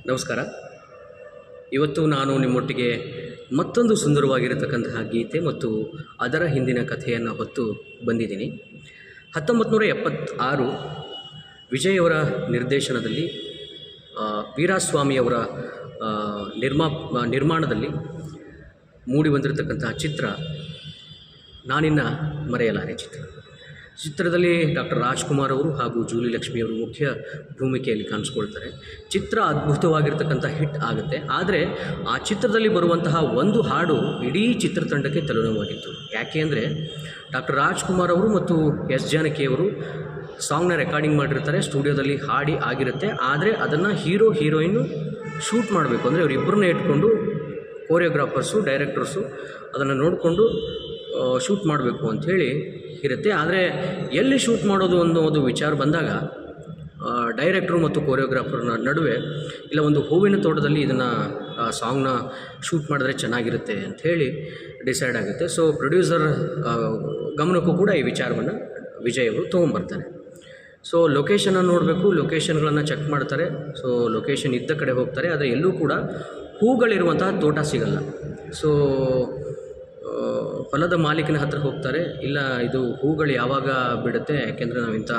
ನಮಸ್ಕಾರ. ಇವತ್ತು ನಾನು ನಿಮ್ಮೊಟ್ಟಿಗೆ ಮತ್ತೊಂದು ಸುಂದರವಾಗಿರತಕ್ಕಂತಹ ಗೀತೆ ಮತ್ತು ಅದರ ಹಿಂದಿನ ಕಥೆಯನ್ನು ಹೊತ್ತು ಬಂದಿದ್ದೀನಿ. 1976 ವಿಜಯವರ ನಿರ್ದೇಶನದಲ್ಲಿ ವೀರಾಸ್ವಾಮಿಯವರ ನಿರ್ಮಾಣದಲ್ಲಿ ಮೂಡಿ ಬಂದಿರತಕ್ಕಂತಹ ಚಿತ್ರ ನಾನಿನ್ನ ಮರೆಯಲಾರೆ ಚಿತ್ರದಲ್ಲಿ ಡಾಕ್ಟರ್ ರಾಜ್ಕುಮಾರ್ ಅವರು ಹಾಗೂ ಜೂಲಿ ಲಕ್ಷ್ಮಿಯವರು ಮುಖ್ಯ ಭೂಮಿಕೆಯಲ್ಲಿ ಕಾಣಿಸ್ಕೊಳ್ತಾರೆ. ಚಿತ್ರ ಅದ್ಭುತವಾಗಿರ್ತಕ್ಕಂಥ ಹಿಟ್ ಆಗುತ್ತೆ. ಆದರೆ ಆ ಚಿತ್ರದಲ್ಲಿ ಬರುವಂತಹ ಒಂದು ಹಾಡು ಇಡೀ ಚಿತ್ರತಂಡಕ್ಕೆ ತಲೆನೋವಾಗಿತ್ತು. ಯಾಕೆ ಅಂದರೆ ಡಾಕ್ಟರ್ ರಾಜ್ಕುಮಾರ್ ಅವರು ಮತ್ತು ಎಸ್ ಜಾನಕಿಯವರು ಸಾಂಗ್ನ ರೆಕಾರ್ಡಿಂಗ್ ಮಾಡಿರ್ತಾರೆ, ಸ್ಟುಡಿಯೋದಲ್ಲಿ ಹಾಡಿ ಆಗಿರುತ್ತೆ. ಆದರೆ ಅದನ್ನು ಹೀರೋಯಿನ್ನು ಶೂಟ್ ಮಾಡಬೇಕು ಅಂದರೆ ಅವರಿಬ್ಬರನ್ನೇ ಇಟ್ಕೊಂಡು ಕೋರಿಯೋಗ್ರಾಫರ್ಸು ಡೈರೆಕ್ಟರ್ಸು ಅದನ್ನು ನೋಡಿಕೊಂಡು ಶೂಟ್ ಮಾಡಬೇಕು ಅಂಥೇಳಿ ಇರುತ್ತೆ. ಆದರೆ ಎಲ್ಲಿ ಶೂಟ್ ಮಾಡೋದು ಅನ್ನೋದು ವಿಚಾರ ಬಂದಾಗ ಡೈರೆಕ್ಟ್ರು ಮತ್ತು ಕೋರಿಯೋಗ್ರಾಫರ್ನ ನಡುವೆ ಇಲ್ಲ ಒಂದು ಹೂವಿನ ತೋಟದಲ್ಲಿ ಇದನ್ನು ಸಾಂಗ್ನ ಶೂಟ್ ಮಾಡಿದ್ರೆ ಚೆನ್ನಾಗಿರುತ್ತೆ ಅಂಥೇಳಿ ಡಿಸೈಡ್ ಆಗುತ್ತೆ. ಸೊ ಪ್ರೊಡ್ಯೂಸರ್ ಗಮನಕ್ಕೂ ಕೂಡ ಈ ವಿಚಾರವನ್ನು ವಿಜಯ್ ಅವರು ತೊಗೊಂಬರ್ತಾರೆ. ಸೊ ಲೊಕೇಶನನ್ನು ನೋಡಬೇಕು, ಲೊಕೇಶನ್ಗಳನ್ನು ಚೆಕ್ ಮಾಡ್ತಾರೆ. ಸೊ ಲೊಕೇಶನ್ ಇದ್ದ ಕಡೆ ಹೋಗ್ತಾರೆ. ಆದರೆ ಎಲ್ಲೂ ಕೂಡ ಹೂಗಳಿರುವಂತಹ ತೋಟ ಸಿಗಲ್ಲ. ಸೊ ಹೊಲದ ಮಾಲೀಕನ ಹತ್ರ ಹೋಗ್ತಾರೆ. ಇಲ್ಲ, ಇದು ಹೂಗಳು ಯಾವಾಗ ಬಿಡುತ್ತೆ, ಯಾಕೆಂದರೆ ನಾವು ಇಂಥ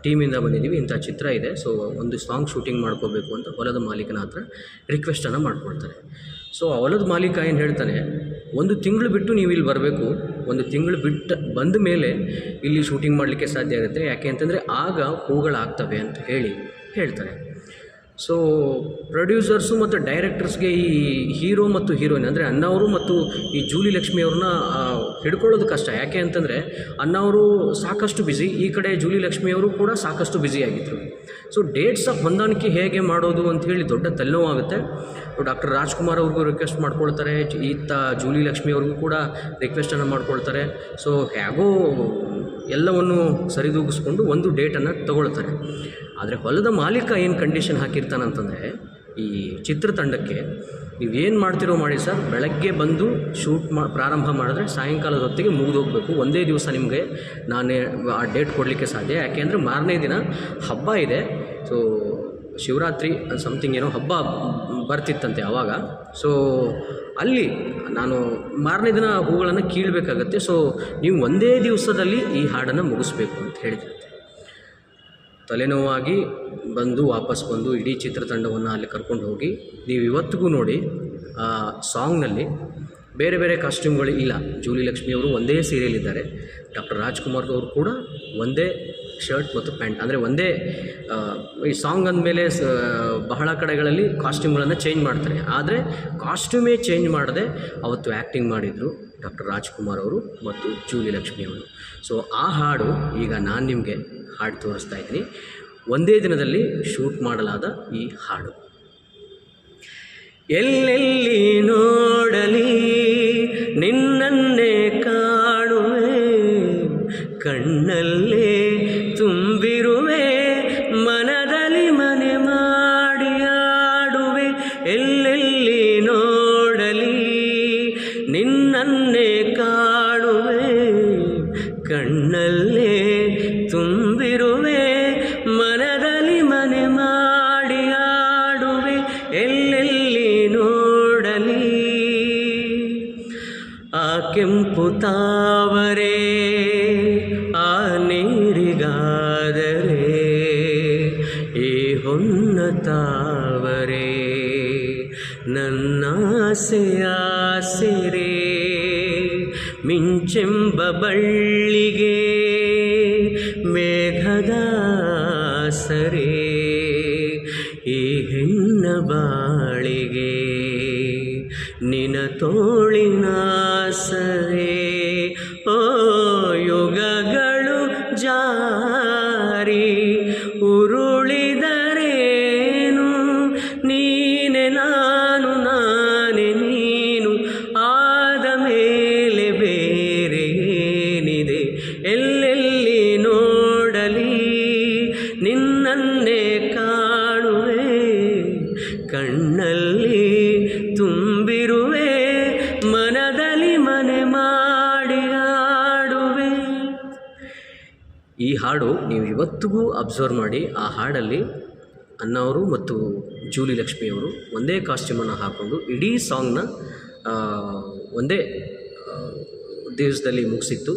ಟೀಮಿಂದ ಬಂದಿದ್ದೀವಿ, ಇಂಥ ಚಿತ್ರ ಇದೆ, ಸೊ ಒಂದು ಸಾಂಗ್ ಶೂಟಿಂಗ್ ಮಾಡ್ಕೋಬೇಕು ಅಂತ ಹೊಲದ ಮಾಲೀಕನ ಹತ್ರ ರಿಕ್ವೆಸ್ಟನ್ನು ಮಾಡ್ಕೊಳ್ತಾರೆ. ಸೊ ಹೊಲದ ಮಾಲೀಕ ಏನು ಹೇಳ್ತಾನೆ, 1 ತಿಂಗಳು ಬಿಟ್ಟು ನೀವು ಇಲ್ಲಿ ಬರಬೇಕು, 1 ತಿಂಗಳು ಬಿಟ್ಟು ಬಂದ ಮೇಲೆ ಇಲ್ಲಿ ಶೂಟಿಂಗ್ ಮಾಡಲಿಕ್ಕೆ ಸಾಧ್ಯ ಆಗುತ್ತೆ, ಯಾಕೆ ಅಂತಂದರೆ ಆಗ ಹೂಗಳಾಗ್ತವೆ ಅಂತ ಹೇಳ್ತಾರೆ. ಸೊ ಪ್ರೊಡ್ಯೂಸರ್ಸು ಮತ್ತು ಡೈರೆಕ್ಟರ್ಸ್ಗೆ ಈ ಹೀರೋ ಮತ್ತು ಹೀರೋಯಿನ್ ಅಂದರೆ ಅಣ್ಣವರು ಮತ್ತು ಈ ಜೂಲಿ ಲಕ್ಷ್ಮಿಯವ್ರನ್ನ ಹಿಡ್ಕೊಳ್ಳೋದು ಕಷ್ಟ. ಯಾಕೆ ಅಂತಂದರೆ ಅಣ್ಣವರು ಸಾಕಷ್ಟು ಬ್ಯುಸಿ, ಈ ಕಡೆ ಜೂಲಿ ಲಕ್ಷ್ಮಿಯವರು ಕೂಡ ಸಾಕಷ್ಟು ಬ್ಯುಸಿಯಾಗಿದ್ದರು. ಸೊ ಡೇಟ್ಸ್ ಆಫ್ ಹೊಂದಾಣಿಕೆ ಹೇಗೆ ಮಾಡೋದು ಅಂಥೇಳಿ ದೊಡ್ಡ ತಲೆನೋವಾಗುತ್ತೆ. ಡಾಕ್ಟರ್ ರಾಜ್ಕುಮಾರ್ ಅವ್ರಿಗೂ ರಿಕ್ವೆಸ್ಟ್ ಮಾಡ್ಕೊಳ್ತಾರೆ, ಈತ ಜೂಲಿ ಲಕ್ಷ್ಮಿಯವ್ರಿಗೂ ಕೂಡ ರಿಕ್ವೆಸ್ಟನ್ನು ಮಾಡ್ಕೊಳ್ತಾರೆ. ಸೊ ಹೇಗೋ ಎಲ್ಲವನ್ನು ಸರಿದೂಗಿಸ್ಕೊಂಡು ಒಂದು ಡೇಟನ್ನು ತಗೊಳ್ತಾರೆ. ಆದರೆ ಹೊಲದ ಮಾಲೀಕ ಏನು ಕಂಡೀಷನ್ ಹಾಕಿರ್ತಾನಂತಂದರೆ, ಈ ಚಿತ್ರತಂಡಕ್ಕೆ ನೀವೇನು ಮಾಡ್ತಿರೋ ಮಾಡಿ ಸರ್, ಬೆಳಗ್ಗೆ ಬಂದು ಶೂಟ್ ಪ್ರಾರಂಭ ಮಾಡಿದ್ರೆ ಸಾಯಂಕಾಲದ ಹೊತ್ತಿಗೆ ಮುಗಿದೋಗ್ಬೇಕು, ಒಂದೇ ದಿವಸ ನಿಮಗೆ ನಾನೇ ಆ ಡೇಟ್ ಕೊಡಲಿಕ್ಕೆ ಸಾಧ್ಯ. ಯಾಕೆಂದರೆ ಮಾರನೇ ದಿನ ಹಬ್ಬ ಇದೆ. ಸೊ ಶಿವರಾತ್ರಿ ಸಮಥಿಂಗ್ ಏನೋ ಹಬ್ಬ ಬರ್ತಿತ್ತಂತೆ ಆವಾಗ. ಸೊ ಅಲ್ಲಿ ನಾನು ಮಾರನೇ ದಿನ ಹೂಗಳನ್ನು ಕೀಳಬೇಕಾಗತ್ತೆ. ಸೊ ನೀವು ಒಂದೇ ದಿವಸದಲ್ಲಿ ಈ ಹಾಡನ್ನು ಮುಗಿಸ್ಬೇಕು ಅಂತ ಹೇಳಿದ್ರಂತೆ. ತಲೆನೋವಾಗಿ ವಾಪಸ್ ಬಂದು ಇಡೀ ಚಿತ್ರತಂಡವನ್ನು ಅಲ್ಲಿ ಕರ್ಕೊಂಡು ಹೋಗಿ, ನೀವು ಇವತ್ತಿಗೂ ನೋಡಿ ಆ ಸಾಂಗ್ನಲ್ಲಿ ಬೇರೆ ಬೇರೆ ಕಾಸ್ಟ್ಯೂಮ್ಗಳು ಇಲ್ಲ. ಜೂಲಿ ಲಕ್ಷ್ಮಿಯವರು ಒಂದೇ ಸೀರೆಯಲ್ಲಿದ್ದಾರೆ, ಡಾಕ್ಟರ್ ರಾಜ್ಕುಮಾರ್ ಅವರು ಕೂಡ ಒಂದೇ ಶರ್ಟ್ ಮತ್ತು ಪ್ಯಾಂಟ್, ಅಂದರೆ ಒಂದೇ. ಈ ಸಾಂಗ್ ಅಂದಮೇಲೆ ಬಹಳ ಕಡೆಗಳಲ್ಲಿ ಕಾಸ್ಟ್ಯೂಮ್ಗಳನ್ನು ಚೇಂಜ್ ಮಾಡ್ತಾರೆ. ಆದರೆ ಕಾಸ್ಟ್ಯೂಮೇ ಚೇಂಜ್ ಮಾಡದೆ ಅವತ್ತು ಆ್ಯಕ್ಟಿಂಗ್ ಮಾಡಿದರು ಡಾಕ್ಟರ್ ರಾಜ್ಕುಮಾರ್ ಅವರು ಮತ್ತು ಜೂಲಿ ಲಕ್ಷ್ಮಿಯವರು. ಸೊ ಆ ಹಾಡು ಈಗ ನಾನು ನಿಮಗೆ ಹಾಡು ತೋರಿಸ್ತಾ ಇದ್ದೀನಿ. ಒಂದೇ ದಿನದಲ್ಲಿ ಶೂಟ್ ಮಾಡಲಾದ ಈ ಹಾಡು. ಎಲ್ಲೆಲ್ಲಿ ನೋಡಲಿ ನಿನ್ನನ್ನೇ ಕಾಣುವೆ, ಕಣ್ಣಲ್ಲೇ ತುಂಬಿರುವೆ, ಮನದಲ್ಲಿ ಮನೆ ಮಾಡಿ ಆಡುವೆ. ಎಲ್ಲೆಲ್ಲಿ ನೋಡಲಿ ನಿನ್ನನ್ನೇ ಕಾಣುವೆ, ಕಣ್ಣಲ್ಲೇ ತುಂಬಿರುವೆ, ಮನದಲ್ಲಿ ಮನೆ ಮಾಡಿ ಆಡುವೆ. ಎಲ್ಲೆಲ್ಲಿ ನೋಡಲಿ ಆ ಕೆಂಪು ತಾವರೆ ಆ ನೀರಿಗಾದರೆ, ಈ ಹೊನ್ನ ತಾವರೆ ನನ್ನಾಸೆಯಾಸೆರೆ, ಮಿಂಚೆಂಬ ಬಳ್ಳಿಗೆ ಮೇಘದಾಸರೆ, ಈ ಹೆಣ್ಣ ಬಾಳಿಗೆ ನಿನ ತೋಳಿನಾಸರೆ. ಓ ಯುಗಗಳು ಜಾರಿ ಉರುಳಿದರೇನು, ನೀನೆ ನಾನು ನಾನೇ ನೀನು, ಆದ ಮೇಲೆ ಬೇರೆ ಏನಿದೆ. ಎಲ್ಲೆಲ್ಲಿ ನೋಡಲಿ ನಿನ್ನನ್ನೇ ಕಾಣುವೆ, ಕಣ್ಣಲ್ಲಿ ತುಂಬಿರುವೆ, ಮನದಲ್ಲಿ ಮನೆ ಮಾಡಿ ಆಡುವೆ. ಈ ಹಾಡು ನೀವು ಇವತ್ತಿಗೂ ಅಬ್ಸರ್ವ್ ಮಾಡಿ, ಆ ಹಾಡಲ್ಲಿ ಅನ್ನ ಅವರು ಮತ್ತು ಜೂಲಿ ಲಕ್ಷ್ಮಿ ಅವರು ಒಂದೇ ಕಾಸ್ಟ್ಯೂಮನ್ನು ಹಾಕ್ಕೊಂಡು ಇಡೀ ಸಾಂಗ್ನ ಒಂದೇ ದಿವಸದಲ್ಲಿ ಮುಗಿಸಿತ್ತು.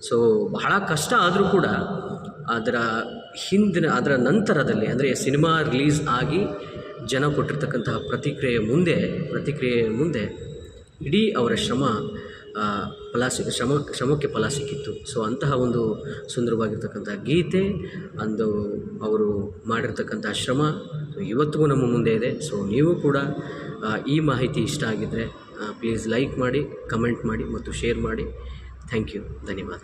ಸೊ ಬಹಳ ಕಷ್ಟ ಆದರೂ ಕೂಡ ಅದರ ನಂತರದಲ್ಲಿ ಅಂದರೆ ಸಿನಿಮಾ ರಿಲೀಸ್ ಆಗಿ ಜನ ಕೊಟ್ಟಿರ್ತಕ್ಕಂತಹ ಪ್ರತಿಕ್ರಿಯೆ ಮುಂದೆ ಇಡೀ ಅವರ ಶ್ರಮಕ್ಕೆ ಫಲ ಸಿಕ್ಕಿತ್ತು. ಸೊ ಅಂತಹ ಒಂದು ಸುಂದರವಾಗಿರ್ತಕ್ಕಂಥ ಗೀತೆ ಅಂದು ಅವರು ಮಾಡಿರ್ತಕ್ಕಂಥ ಶ್ರಮ ಇವತ್ತಿಗೂ ನಮ್ಮ ಮುಂದೆ ಇದೆ. ಸೊ ನೀವು ಕೂಡ ಈ ಮಾಹಿತಿ ಇಷ್ಟ ಆಗಿದ್ದರೆ ಪ್ಲೀಸ್ ಲೈಕ್ ಮಾಡಿ, ಕಮೆಂಟ್ ಮಾಡಿ ಮತ್ತು ಶೇರ್ ಮಾಡಿ. ಥ್ಯಾಂಕ್ ಯು, ಧನ್ಯವಾದ.